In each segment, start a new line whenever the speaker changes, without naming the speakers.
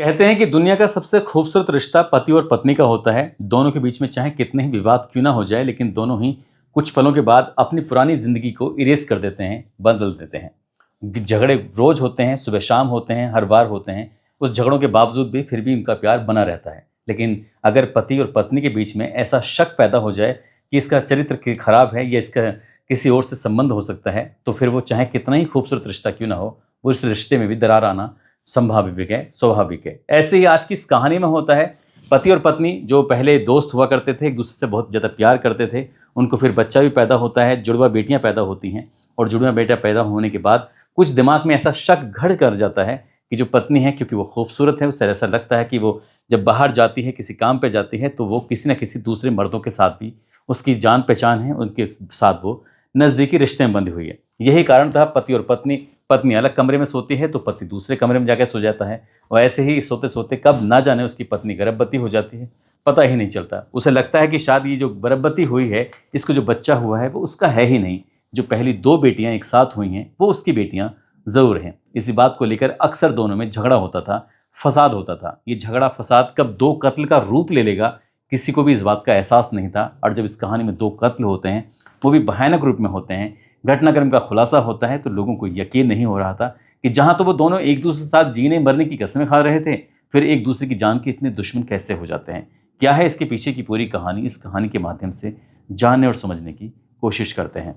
कहते हैं कि दुनिया का सबसे खूबसूरत रिश्ता पति और पत्नी का होता है। दोनों के बीच में चाहे कितने ही विवाद क्यों ना हो जाए, लेकिन दोनों ही कुछ पलों के बाद अपनी पुरानी जिंदगी को इरेज कर देते हैं, बदल देते हैं। झगड़े रोज होते हैं, सुबह शाम होते हैं, हर बार होते हैं। उस झगड़ों के बावजूद भी फिर भी उनका प्यार बना रहता है। लेकिन अगर पति और पत्नी के बीच में ऐसा शक पैदा हो जाए कि इसका चरित्र खराब है या इसका किसी और से संबंध हो सकता है, तो फिर वो चाहे कितना ही खूबसूरत रिश्ता क्यों ना हो, वो इस रिश्ते में भी दरार आना संभाविक है, स्वाभाविक है। ऐसे ही आज की इस कहानी में होता है। पति और पत्नी जो पहले दोस्त हुआ करते थे, एक दूसरे से बहुत ज़्यादा प्यार करते थे, उनको फिर बच्चा भी पैदा होता है, जुड़वा बेटियां पैदा होती हैं। और जुड़वा बेटा पैदा होने के बाद कुछ दिमाग में ऐसा शक घर कर जाता है कि जो पत्नी है, क्योंकि वो खूबसूरत है, उसे ऐसा लगता है कि वो जब बाहर जाती है, किसी काम पर जाती है, तो वो किसी न किसी दूसरे मर्दों के साथ भी उसकी जान पहचान है, उनके साथ वो नज़दीकी रिश्ते में बंधी हुई है। यही कारण था पति और पत्नी, पत्नी अलग कमरे में सोती है तो पति दूसरे कमरे में जाकर सो जाता है। और ऐसे ही सोते सोते कब ना जाने उसकी पत्नी गर्भवती हो जाती है, पता ही नहीं चलता। उसे लगता है कि शायद ये जो गर्भवती हुई है, इसको जो बच्चा हुआ है वो उसका है ही नहीं। जो पहली दो बेटियां एक साथ हुई हैं वो उसकी बेटियां ज़रूर हैं। इसी बात को लेकर अक्सर दोनों में झगड़ा होता था, फसाद होता था। ये झगड़ा फसाद कब दो कत्ल का रूप ले लेगा, किसी को भी इस बात का एहसास नहीं था। और जब इस कहानी में दो कत्ल होते हैं, वो भी भयानक रूप में होते हैं, घटनाक्रम का खुलासा होता है, तो लोगों को यकीन नहीं हो रहा था कि जहां तो वो दोनों एक दूसरे के साथ जीने मरने की कसमें खा रहे थे, फिर एक दूसरे की जान के इतने दुश्मन कैसे हो जाते हैं। क्या है इसके पीछे की पूरी कहानी, इस कहानी के माध्यम से जानने और समझने की कोशिश करते हैं।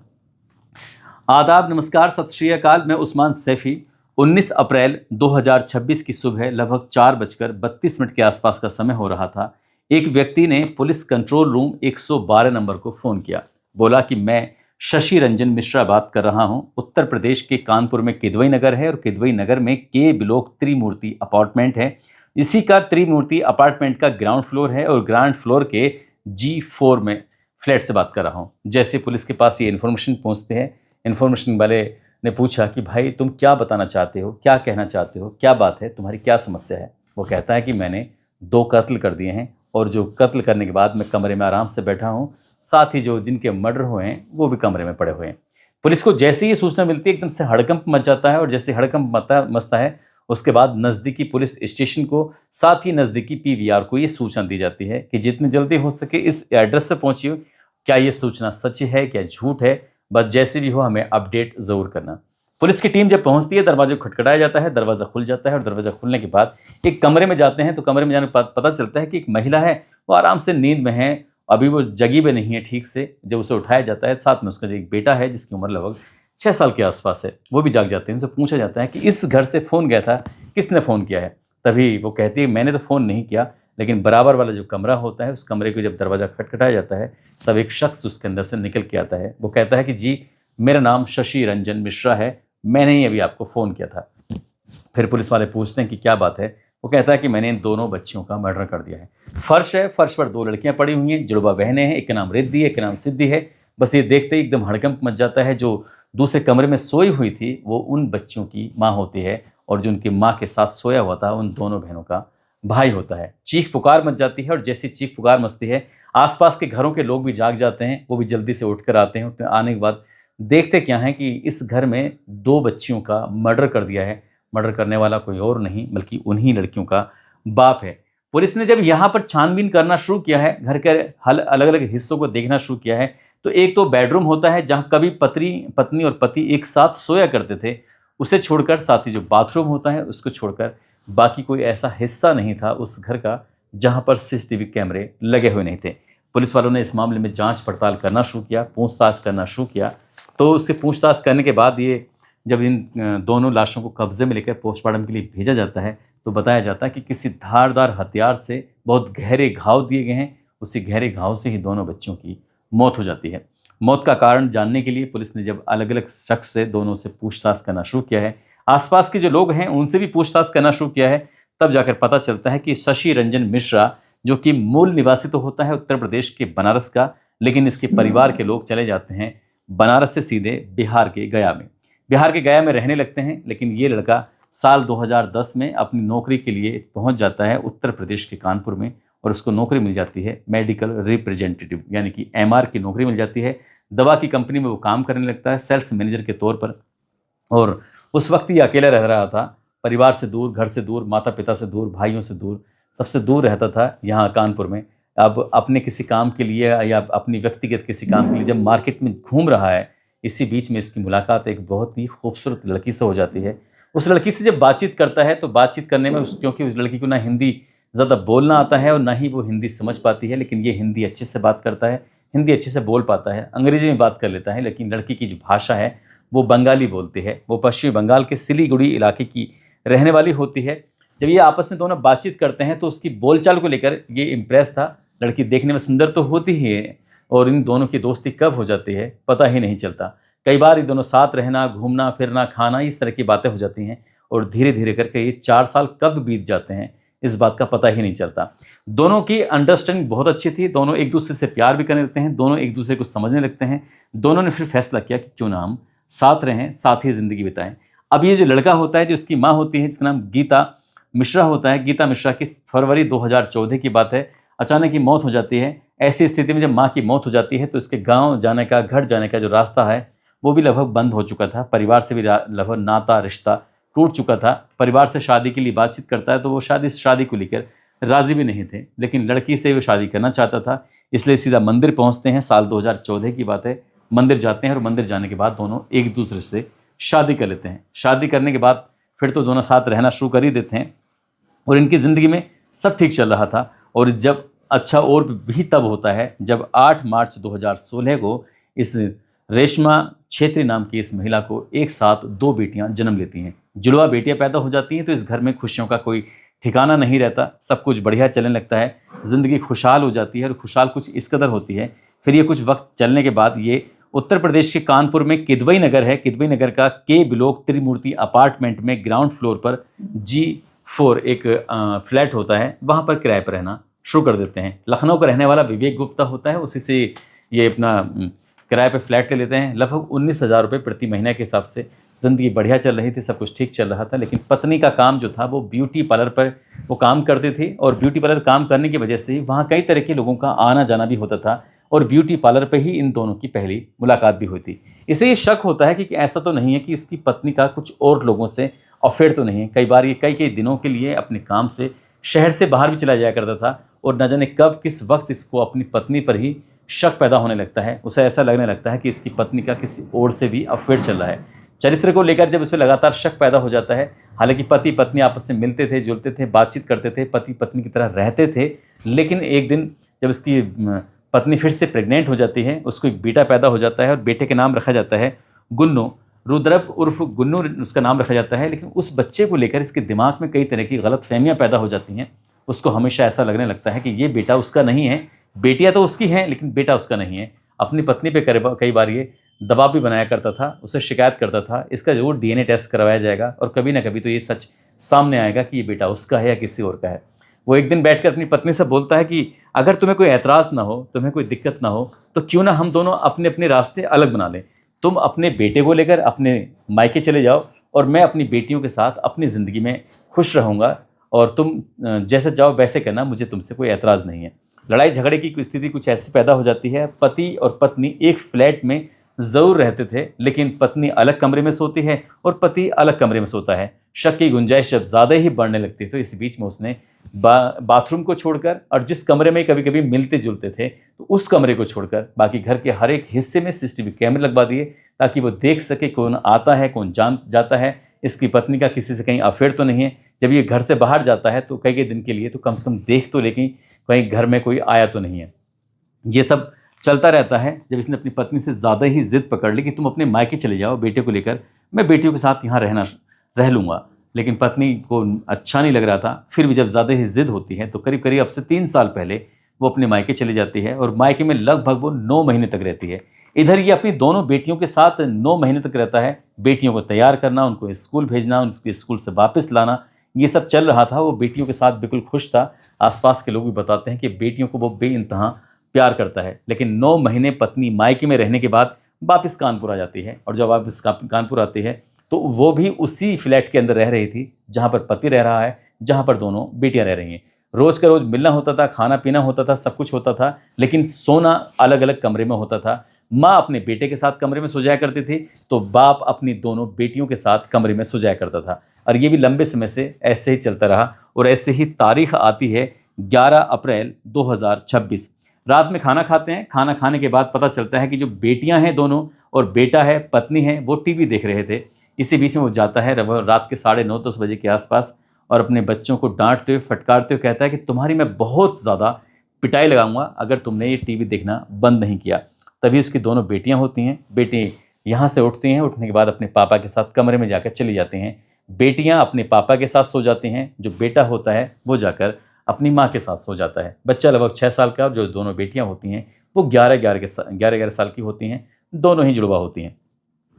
आदाब, नमस्कार, सत श्री अकाल। मैं उस्मान सैफी। 19 अप्रैल 2026 की सुबह लगभग 4:32 के आसपास का समय हो रहा था। एक व्यक्ति ने पुलिस कंट्रोल रूम 112 नंबर को फ़ोन किया। बोला कि मैं शशि रंजन मिश्रा बात कर रहा हूं। उत्तर प्रदेश के कानपुर में किदवई नगर है और किदवई नगर में के ब्लॉक त्रिमूर्ति अपार्टमेंट है। इसी का त्रिमूर्ति अपार्टमेंट का ग्राउंड फ्लोर है और ग्राउंड फ्लोर के G4 में फ्लैट से बात कर रहा हूं। जैसे पुलिस के पास ये इन्फॉर्मेशन पहुंचते हैं, इन्फॉर्मेशन वाले ने पूछा कि भाई तुम क्या बताना चाहते हो, क्या कहना चाहते हो, क्या बात है, तुम्हारी क्या समस्या है। वो कहता है कि मैंने 2 कत्ल कर दिए हैं और जो कत्ल करने के बाद मैं कमरे में आराम से बैठा हूँ, साथ ही जो जिनके मर्डर हुए हैं वो भी कमरे में पड़े हुए हैं। पुलिस को जैसे ही सूचना मिलती है, एकदम से हड़कंप मच जाता है। और जैसे हड़कंप मचता है, उसके बाद नज़दीकी पुलिस स्टेशन को, साथ ही नज़दीकी PVR को ये सूचना दी जाती है कि जितनी जल्दी हो सके इस एड्रेस से पहुँचिए। क्या ये सूचना सच है, क्या झूठ है, बस जैसे भी हो हमें अपडेट ज़रूर करना। पुलिस की टीम जब पहुंचती है, दरवाजे को खटखटाया जाता है, दरवाज़ा खुल जाता है और दरवाज़ा खुलने के बाद एक कमरे में जाते हैं। तो कमरे में जाने के बाद पता चलता है कि एक महिला है, वो आराम से नींद में है, अभी वो जगी भी नहीं है ठीक से। जब उसे उठाया जाता है, साथ में उसका जो एक बेटा है जिसकी उम्र लगभग 6 साल के आसपास है, वो भी जाग जाते हैं। उनसे पूछा जाता है कि इस घर से फ़ोन गया था, किसने फ़ोन किया है। तभी वो कहती है मैंने तो फ़ोन नहीं किया, लेकिन बराबर वाला जो कमरा होता है, उस कमरे को जब दरवाज़ा खटखटाया जाता है, तब एक शख्स उसके अंदर से निकल के आता है। वो कहता है कि जी मेरा नाम शशि रंजन मिश्रा है, मैंने ही अभी आपको फ़ोन किया था। फिर पुलिस वाले पूछते हैं कि क्या बात है। वो कहता है कि मैंने इन दोनों बच्चियों का मर्डर कर दिया है। फर्श है, फर्श पर 2 लड़कियां पड़ी हुई हैं, जुड़वा बहनें हैं, एक का नाम रिद्धि है, एक का नाम सिद्धि है। बस ये देखते ही एकदम हड़कंप मच जाता है। जो दूसरे कमरे में सोई हुई थी वो उन बच्चियों की माँ होती है और जो उनकी माँ के साथ सोया हुआ था उन दोनों बहनों का भाई होता है। चीख पुकार मच जाती है और जैसी चीख पुकार मचती है, आसपास के घरों के लोग भी जाग जाते हैं। वो भी जल्दी से उठ कर आते हैं। उठकर आने के बाद देखते क्या है कि इस घर में 2 बच्चियों का मर्डर कर दिया है। मर्डर करने वाला कोई और नहीं बल्कि उन्हीं लड़कियों का बाप है। पुलिस ने जब यहाँ पर छानबीन करना शुरू किया है, घर के अलग अलग हिस्सों को देखना शुरू किया है, तो एक तो बेडरूम होता है जहाँ कभी पत्नी और पति एक साथ सोया करते थे, उसे छोड़कर, साथ ही जो बाथरूम होता है उसको छोड़कर बाकी कोई ऐसा हिस्सा नहीं था उस घर का जहाँ पर CCTV कैमरे लगे हुए नहीं थे। पुलिस वालों ने इस मामले में जांच पड़ताल करना शुरू किया, पूछताछ करना शुरू किया। तो उससे पूछताछ करने के बाद ये जब इन दोनों लाशों को कब्जे में लेकर पोस्टमार्टम के लिए भेजा जाता है, तो बताया जाता है कि किसी धारदार हथियार से बहुत गहरे घाव दिए गए हैं। उसी गहरे घाव से ही दोनों बच्चों की मौत हो जाती है। मौत का कारण जानने के लिए पुलिस ने जब अलग अलग शख्स से दोनों से पूछताछ करना शुरू किया है, आसपास के जो लोग हैं उनसे भी पूछताछ करना शुरू किया है, तब जाकर पता चलता है कि शशि रंजन मिश्रा, जो कि मूल निवासी तो होता है उत्तर प्रदेश के बनारस का, लेकिन इसके परिवार के लोग चले जाते हैं बनारस से सीधे बिहार के गया में। बिहार के गया में रहने लगते हैं। लेकिन ये लड़का साल 2010 में अपनी नौकरी के लिए पहुंच जाता है उत्तर प्रदेश के कानपुर में और उसको नौकरी मिल जाती है मेडिकल रिप्रेजेंटेटिव, यानी कि MR की नौकरी मिल जाती है। दवा की कंपनी में वो काम करने लगता है सेल्स मैनेजर के तौर पर। और उस वक्त ये अकेला रह रहा था। परिवार से दूर, घर से दूर, माता पिता से दूर, भाइयों से दूर, सबसे दूर रहता था यहाँ कानपुर में। अब अपने किसी काम के लिए या अपनी व्यक्तिगत किसी काम के लिए जब मार्केट में घूम रहा है, इसी बीच में इसकी मुलाकात एक बहुत ही खूबसूरत लड़की से हो जाती है। उस लड़की से जब बातचीत करता है तो बातचीत करने में क्योंकि उस लड़की को ना हिंदी ज़्यादा बोलना आता है और ना ही वो हिंदी समझ पाती है, लेकिन ये हिंदी अच्छे से बात करता है, हिंदी अच्छे से बोल पाता है, अंग्रेजी में बात कर लेता है, लेकिन लड़की की जो भाषा है वो बंगाली बोलती है। वो पश्चिमी बंगाल के सिलीगुड़ी इलाके की रहने वाली होती है। जब ये आपस में दोनों बातचीत करते हैं तो उसकी बोलचाल को लेकर ये इम्प्रेस था। लड़की देखने में सुंदर तो होती ही है और इन दोनों की दोस्ती कब हो जाती है पता ही नहीं चलता। कई बार ये दोनों साथ रहना, घूमना फिरना, खाना, इस तरह की बातें हो जाती हैं और धीरे धीरे करके ये 4 साल कब बीत जाते हैं इस बात का पता ही नहीं चलता। दोनों की अंडरस्टैंडिंग बहुत अच्छी थी, दोनों एक दूसरे से प्यार भी करने लगते हैं, दोनों एक दूसरे को समझने लगते हैं। दोनों ने फिर फैसला किया कि क्यों ना हम साथ रहें, साथ ही ज़िंदगी बिताएं। अब ये जो लड़का होता है, जो इसकी माँ होती है, जिसका नाम गीता मिश्रा होता है, गीता मिश्रा की फरवरी 2014 की बात है, अचानक ही मौत हो जाती है। ऐसी स्थिति में जब माँ की मौत हो जाती है तो इसके गाँव जाने का, घर जाने का जो रास्ता है वो भी लगभग बंद हो चुका था। परिवार से भी लगभग नाता रिश्ता टूट चुका था। परिवार से शादी के लिए बातचीत करता है तो वो शादी को लेकर राज़ी भी नहीं थे, लेकिन लड़की से वो शादी करना चाहता था, इसलिए सीधा मंदिर पहुंचते हैं। साल 2014 की बात है। मंदिर जाते हैं और मंदिर जाने के बाद दोनों एक दूसरे से शादी कर लेते हैं। शादी करने के बाद फिर तो दोनों साथ रहना शुरू कर ही देते हैं और इनकी ज़िंदगी में सब ठीक चल रहा था। और जब अच्छा और भी तब होता है जब 8 मार्च 2016 को इस रेशमा छेत्री नाम की इस महिला को एक साथ 2 बेटियां जन्म लेती हैं। जुड़वा बेटियां पैदा हो जाती हैं तो इस घर में खुशियों का कोई ठिकाना नहीं रहता। सब कुछ बढ़िया चलने लगता है, ज़िंदगी खुशहाल हो जाती है और खुशहाल कुछ इस कदर होती है। फिर ये कुछ वक्त चलने के बाद ये उत्तर प्रदेश के कानपुर में किदवई नगर है, किदवई नगर का के ब्लॉक त्रिमूर्ति अपार्टमेंट में ग्राउंड फ्लोर पर G4 एक फ्लैट होता है, वहाँ पर किराए पर रहना शुरू कर देते हैं। लखनऊ का रहने वाला विवेक गुप्ता होता है, उसी से ये अपना किराए पे फ्लैट ले लेते हैं। लगभग 19,000 रुपये प्रति महीने के हिसाब से ज़िंदगी बढ़िया चल रही थी, सब कुछ ठीक चल रहा था। लेकिन पत्नी का काम जो था वो ब्यूटी पार्लर पर वो काम करती थी और ब्यूटी पार्लर काम करने की वजह से वहाँ कई तरह के लोगों का आना जाना भी होता था और ब्यूटी पार्लर पर ही इन दोनों की पहली मुलाकात भी हुई थी। इसे ये शक होता है कि ऐसा तो नहीं है कि इसकी पत्नी का कुछ और लोगों से अफेयर तो नहीं है। कई बार ये कई दिनों के लिए अपने काम से शहर से बाहर भी चला जाया करता था और न जाने कब किस वक्त इसको अपनी पत्नी पर ही शक पैदा होने लगता है। उसे ऐसा लगने लगता है कि इसकी पत्नी का किसी और से भी अफेयर चल रहा है। चरित्र को लेकर जब उसमें लगातार शक पैदा हो जाता है, हालांकि पति पत्नी आपस में मिलते थे, जुलते थे, बातचीत करते थे, पति पत्नी की तरह रहते थे, लेकिन एक दिन जब इसकी पत्नी फिर से प्रेग्नेंट हो जाती है, उसको एक बेटा पैदा हो जाता है और बेटे के नाम रखा जाता है गुन्नू, रुद्रप उर्फ गुन्नू उसका नाम रखा जाता है। लेकिन उस बच्चे को लेकर इसके दिमाग में कई तरह की गलतफहमियां पैदा हो जाती हैं। उसको हमेशा ऐसा लगने लगता है कि ये बेटा उसका नहीं है, बेटियां तो उसकी हैं लेकिन बेटा उसका नहीं है। अपनी पत्नी पे कई बार ये दबाव भी बनाया करता था, उसे शिकायत करता था इसका जरूर DNA टेस्ट करवाया जाएगा और कभी ना कभी तो ये सच सामने आएगा कि ये बेटा उसका है या किसी और का है। वो एक दिन बैठकर अपनी पत्नी से बोलता है कि अगर तुम्हें कोई ऐतराज़ ना हो, तुम्हें कोई दिक्कत ना हो, तो क्यों ना हम दोनों अपने अपने रास्ते अलग बना लें। तुम अपने बेटे को लेकर अपने मायके चले जाओ और मैं अपनी बेटियों के साथ अपनी ज़िंदगी में खुश रहूँगा और तुम जैसे चाहो वैसे करना, मुझे तुमसे कोई ऐतराज़ नहीं है। लड़ाई झगड़े की स्थिति कुछ ऐसी पैदा हो जाती है। पति और पत्नी एक फ्लैट में ज़रूर रहते थे, लेकिन पत्नी अलग कमरे में सोती है और पति अलग कमरे में सोता है। शक की गुंजाइश जब ज़्यादा ही बढ़ने लगती तो इस बीच में उसने बाथरूम को छोड़कर और जिस कमरे में कभी कभी मिलते जुलते थे तो उस कमरे को छोड़कर बाकी घर के हर एक हिस्से में CCTV कैमरे लगवा दिए ताकि वो देख सके कौन आता है, कौन जाता है, इसकी पत्नी का किसी से कहीं अफेयर तो नहीं है। जब ये घर से बाहर जाता है तो कई दिन के लिए तो कम से कम देख तो लेकिन कहीं घर में कोई आया तो नहीं है। ये सब चलता रहता है। जब इसने अपनी पत्नी से ज़्यादा ही जिद पकड़ ली कि तुम अपने मायके चले जाओ बेटे को लेकर, मैं बेटियों के साथ यहाँ रह लूँगा, लेकिन पत्नी को अच्छा नहीं लग रहा था। फिर भी जब ज़्यादा ही जिद होती है तो करीब करीब अब से 3 साल पहले वो अपने मायके चली जाती है और मायके में लगभग वो 9 महीने तक रहती है। इधर ये अपनी दोनों बेटियों के साथ 9 महीने तक रहता है। बेटियों को तैयार करना, उनको स्कूल भेजना, उनके स्कूल से वापस लाना, ये सब चल रहा था। वो बेटियों के साथ बिल्कुल खुश था। आसपास के लोग भी बताते हैं कि बेटियों को वो बेइंतहा प्यार करता है। लेकिन 9 महीने पत्नी मायके में रहने के बाद वापस कानपुर आ जाती है और जब वापस कानपुर आती है तो वो भी उसी फ्लैट के अंदर रह रही थी जहाँ पर पति रह रहा है, जहाँ पर दोनों बेटियाँ रह रही हैं। रोज़ का रोज़ मिलना होता था, खाना पीना होता था, सब कुछ होता था, लेकिन सोना अलग अलग कमरे में होता था। माँ अपने बेटे के साथ कमरे में सो जाया करती थी, तो बाप अपनी दोनों बेटियों के साथ कमरे में सो जाया करता था। और ये भी लंबे समय से ऐसे ही चलता रहा और ऐसे ही तारीख आती है 11 अप्रैल 2026। रात में खाना खाते हैं, खाना खाने के बाद पता चलता है कि जो बेटियां हैं दोनों और बेटा है, पत्नी है, वो टीवी देख रहे थे। इसी बीच में वो जाता है रात के 9:30-10 बजे के आसपास और अपने बच्चों को डांटते हुए, फटकारते हुए कहता है कि तुम्हारी मैं बहुत ज़्यादा पिटाई लगाऊंगा अगर तुमने ये टीवी देखना बंद नहीं किया। तभी उसकी दोनों बेटियां होती हैं। बेटी यहाँ से उठती हैं, उठने के बाद अपने पापा के साथ कमरे में जाकर चली जाती हैं। बेटियां अपने पापा के साथ सो जाती हैं, जो बेटा होता है वो जाकर अपनी माँ के साथ सो जाता है। बच्चा लगभग 6 साल का और जो दोनों बेटियां होती हैं वो 11-11 साल की होती हैं, दोनों ही जुड़वा होती हैं।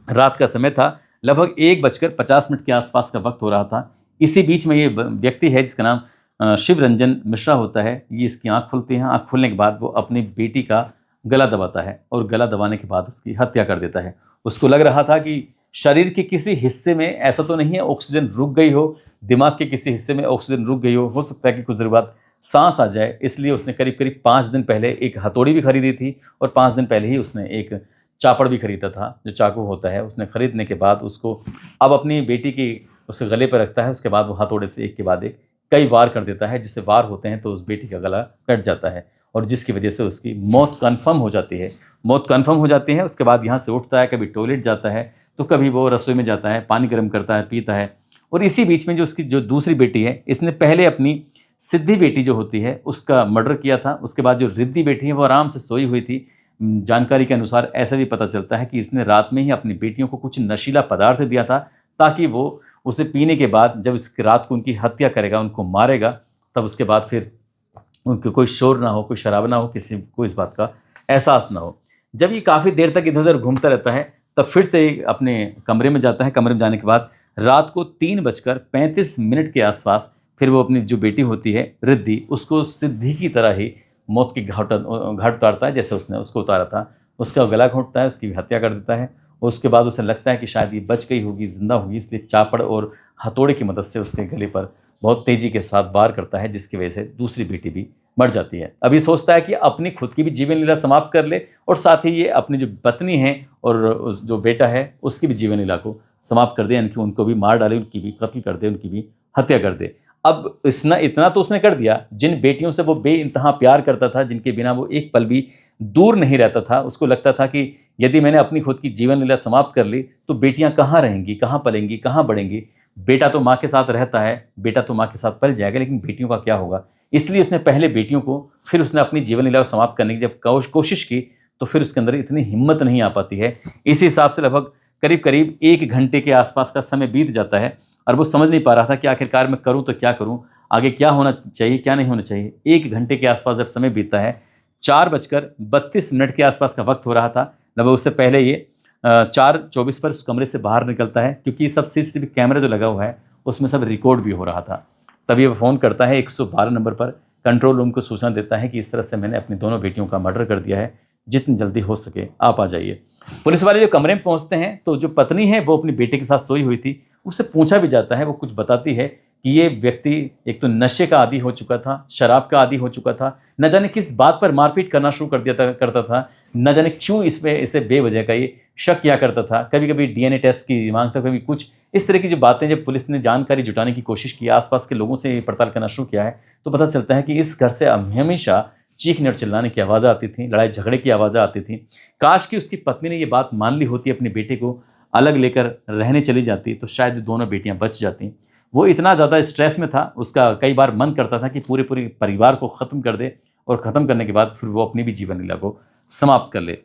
रात का समय था, लगभग 1:50 के आसपास का वक्त हो रहा था। इसी बीच में ये व्यक्ति है जिसका नाम शिव रंजन मिश्रा होता है। ये इसकी आँख खुलती है। आँख खुलने के बाद वो अपनी बेटी का गला दबाता है और गला दबाने के बाद उसकी हत्या कर देता है। उसको लग रहा था कि शरीर के किसी हिस्से में ऐसा तो नहीं है ऑक्सीजन रुक गई हो, दिमाग के किसी हिस्से में ऑक्सीजन रुक गई हो सकता है कि कुछ देर बाद सांस आ जाए, इसलिए उसने करीब करीब 5 दिन पहले एक हथौड़ी भी खरीदी थी और 5 दिन पहले ही उसने एक चापड़ भी खरीदा था, जो चाकू होता है। उसने खरीदने के बाद उसको अब अपनी बेटी की उसके गले पर रखता है। उसके बाद वो हथौड़े से एक के बाद एक कई वार कर देता है। जिससे वार होते हैं तो उस बेटी का गला कट जाता है और जिसकी वजह से उसकी मौत कन्फर्म हो जाती है। मौत कन्फर्म हो जाती है। उसके बाद यहाँ से उठता है, कभी टॉयलेट जाता है तो कभी वो रसोई में जाता है, पानी गर्म करता है, पीता है। और इसी बीच में जो उसकी जो दूसरी बेटी है, इसने पहले अपनी सिद्धि बेटी जो होती है उसका मर्डर किया था। उसके बाद जो रिद्धि बेटी है वो आराम से सोई हुई थी। जानकारी के अनुसार ऐसा भी पता चलता है कि इसने रात में ही अपनी बेटियों को कुछ नशीला पदार्थ दिया था ताकि वो उसे पीने के बाद जब इस रात को उनकी हत्या करेगा, उनको मारेगा, तब उसके बाद फिर उनको कोई शोर ना हो, कोई शराब ना हो, किसी को इस बात का एहसास ना हो। जब ये काफ़ी देर तक इधर उधर घूमता रहता है तब फिर से अपने कमरे में जाता है। कमरे में जाने के बाद रात को 3:35 के आसपास फिर वो अपनी जो बेटी होती है रिद्धि, उसको सिद्धि की तरह ही मौत की घाट उतारता है जैसे उसने उसको उतारा था। उसका गला घोंटता है, उसकी हत्या कर देता है और उसके बाद उसे लगता है कि शायद ये बच गई होगी, जिंदा होगी, इसलिए चापड़ और हथौड़े की मदद से उसके गले पर बहुत तेजी के साथ वार करता है, जिसकी वजह से दूसरी बेटी भी मर जाती है। अभी सोचता है कि अपनी खुद की भी जीवन लीला समाप्त कर ले और साथ ही ये अपनी जो पत्नी है और जो बेटा है उसकी भी जीवन लीला को समाप्त कर दे, यानी कि उनको भी मार डाले, उनकी भी कत्ल कर दे, उनकी भी हत्या कर दे। अब इतना तो उसने कर दिया, जिन बेटियों से वो बेइंतहा प्यार करता था, जिनके बिना वो एक पल भी दूर नहीं रहता था, उसको लगता था कि यदि मैंने अपनी खुद की जीवन लीला समाप्त कर ली तो बेटियां कहाँ रहेंगी, कहाँ पलेंगी, कहाँ बढ़ेंगी। बेटा तो माँ के साथ रहता है, बेटा तो माँ के साथ पल जाएगा, लेकिन बेटियों का क्या होगा। इसलिए उसने पहले बेटियों को, फिर उसने अपनी जीवन लीला को समाप्त करने की जब कोशिश की तो फिर उसके अंदर इतनी हिम्मत नहीं आ पाती है। इसी हिसाब से लगभग करीब करीब 1 घंटे के आसपास का समय बीत जाता है और वो समझ नहीं पा रहा था कि आखिरकार मैं करूं तो क्या करूं, आगे क्या होना चाहिए, क्या नहीं होना चाहिए। 1 घंटे के आसपास जब समय बीतता है, 4:32 के आसपास का वक्त हो रहा था। लगभग उससे पहले ये 4:24 पर उस कमरे से बाहर निकलता है, क्योंकि सब CCTV कैमरा जो लगा हुआ है उसमें सब रिकॉर्ड भी हो रहा था। तभी वो फ़ोन करता है 112 नंबर पर, कंट्रोल रूम को सूचना देता है कि इस तरह से मैंने अपनी दोनों बेटियों का मर्डर कर दिया है, जितनी जल्दी हो सके आप आ जाइए। पुलिस वाले जो कमरे में पहुंचते हैं तो जो पत्नी है वो अपनी बेटे के साथ सोई हुई थी, उससे पूछा भी जाता है। वो कुछ बताती है कि ये व्यक्ति एक तो नशे का आदी हो चुका था, शराब का आदी हो चुका था, न जाने किस बात पर मारपीट करना शुरू कर दिया करता था, न जाने क्यों इसे बेवजह का ये शक किया करता था। कभी कभी DNA टेस्ट की मांगता, कभी कुछ इस तरह की जो बातें। जब पुलिस ने जानकारी जुटाने की कोशिश की, आसपास के लोगों से पड़ताल करना शुरू किया है, तो पता चलता है कि इस घर से हमेशा चीखने और चिल्लाने की आवाज़ें आती थी, लड़ाई झगड़े की आवाज़ें आती थी। काश कि उसकी पत्नी ने ये बात मान ली होती, अपने बेटे को अलग लेकर रहने चली जाती, तो शायद दोनों बेटियां बच जाती। वो इतना ज़्यादा स्ट्रेस में था, उसका कई बार मन करता था कि पूरे परिवार को ख़त्म कर दे और ख़त्म करने के बाद फिर वो अपनी भी जीवन लीला को समाप्त कर ले।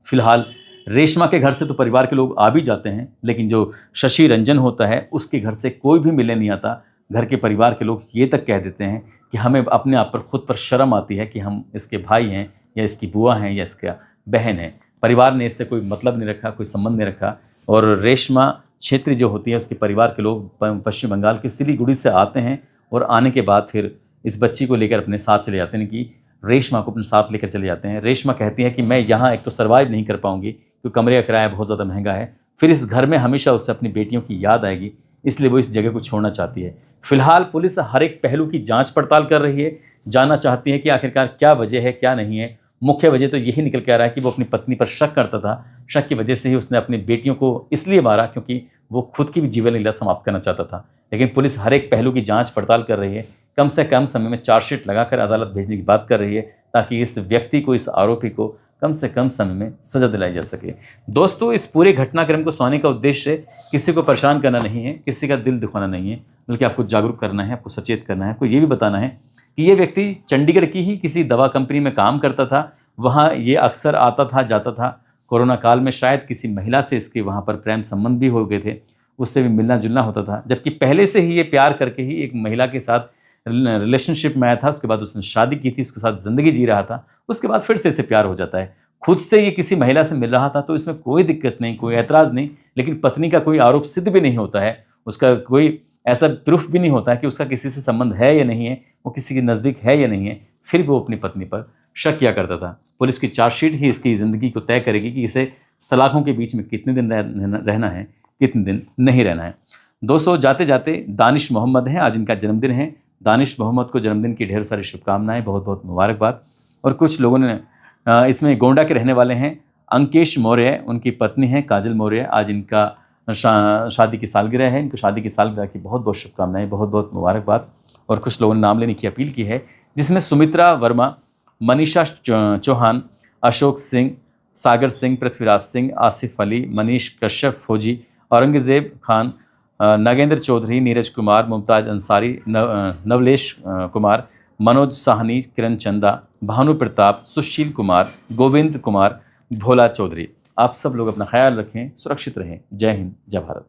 फिलहाल रेशमा के घर से तो परिवार के लोग आ भी जाते हैं, लेकिन जो शशि रंजन होता है उसके घर से कोई भी मिलने नहीं आता। घर के परिवार के लोग ये तक कह देते हैं कि हमें अपने आप पर खुद पर शर्म आती है कि हम इसके भाई हैं या इसकी बुआ हैं या इसका बहन है। परिवार ने इससे कोई मतलब नहीं रखा, कोई संबंध नहीं रखा। और रेशमा क्षेत्री जो होती है उसके परिवार के लोग पश्चिम बंगाल के सिलीगुड़ी से आते हैं और आने के बाद फिर इस बच्ची को लेकर अपने साथ चले जाते हैं, कि रेशमा को अपने साथ लेकर चले जाते हैं। रेशमा कहती है कि मैं यहाँ एक तो सर्वाइव नहीं कर पाऊँगी क्योंकि कमरे का किराया बहुत ज़्यादा महंगा है, फिर इस घर में हमेशा उससे अपनी बेटियों की याद आएगी, इसलिए वो इस जगह को छोड़ना चाहती है। फिलहाल पुलिस हर एक पहलू की जांच पड़ताल कर रही है, जानना चाहती है कि आखिरकार क्या वजह है, क्या नहीं है। मुख्य वजह तो यही निकल के आ रहा है कि वो अपनी पत्नी पर शक करता था। शक की वजह से ही उसने अपनी बेटियों को इसलिए मारा क्योंकि वो खुद की भी जीवन लीला समाप्त करना चाहता था। लेकिन पुलिस हर एक पहलू की जांच पड़ताल कर रही है, कम से कम समय में चार्जशीट लगाकर अदालत भेजने की बात कर रही है, ताकि इस व्यक्ति को, इस आरोपी को कम से कम समय में सजा दिलाई जा सके। दोस्तों, इस पूरे घटनाक्रम को सुनाने का उद्देश्य किसी को परेशान करना नहीं है, किसी का दिल दुखाना नहीं है, बल्कि आपको जागरूक करना है, आपको सचेत करना है, आपको ये भी बताना है कि ये व्यक्ति चंडीगढ़ की ही किसी दवा कंपनी में काम करता था। वहाँ ये अक्सर आता था, जाता था। कोरोना काल में शायद किसी महिला से इसके वहाँ पर प्रेम संबंध भी हो गए थे, उससे भी मिलना जुलना होता था। जबकि पहले से ही ये प्यार करके ही एक महिला के साथ रिलेशनशिप में आया था, उसके बाद उसने शादी की थी, उसके साथ ज़िंदगी जी रहा था, उसके बाद फिर से इसे प्यार हो जाता है। खुद से ये किसी महिला से मिल रहा था तो इसमें कोई दिक्कत नहीं, कोई ऐतराज़ नहीं। लेकिन पत्नी का कोई आरोप सिद्ध भी नहीं होता है, उसका कोई ऐसा प्रूफ भी नहीं होता है कि उसका किसी से संबंध है या नहीं है, वो किसी के नज़दीक है या नहीं है, फिर भी वो अपनी पत्नी पर शक किया करता था। पुलिस की चार्जशीट ही इसकी ज़िंदगी को तय करेगी कि इसे सलाखों के बीच में कितने दिन रहना है, कितने दिन नहीं रहना है। दोस्तों, जाते जाते दानिश मोहम्मद हैं, आज इनका जन्मदिन है। दानिश मोहम्मद को जन्मदिन की ढेर सारी शुभकामनाएं, बहुत बहुत मुबारकबाद। और कुछ लोगों ने इसमें गोंडा के रहने वाले हैं अंकेश मौर्य, उनकी पत्नी हैं काजल मौर्य, आज इनका शादी की सालगिरह है। इनको शादी की सालगिरह की बहुत बहुत शुभकामनाएं, बहुत बहुत मुबारकबाद। और कुछ लोगों ने नाम लेने की अपील की है, जिसमें सुमित्रा वर्मा, मनीषा चौहान, अशोक सिंह, सागर सिंह, पृथ्वीराज सिंह, आसिफ अली, मनीष कश्यप फौजी, औरंगजेब खान, नागेंद्र चौधरी, नीरज कुमार, मुमताज़ अंसारी, नवलेश कुमार, मनोज साहनी, किरण चंदा, भानु प्रताप, सुशील कुमार, गोविंद कुमार, भोला चौधरी। आप सब लोग अपना ख्याल रखें, सुरक्षित रहें। जय हिंद, जय भारत।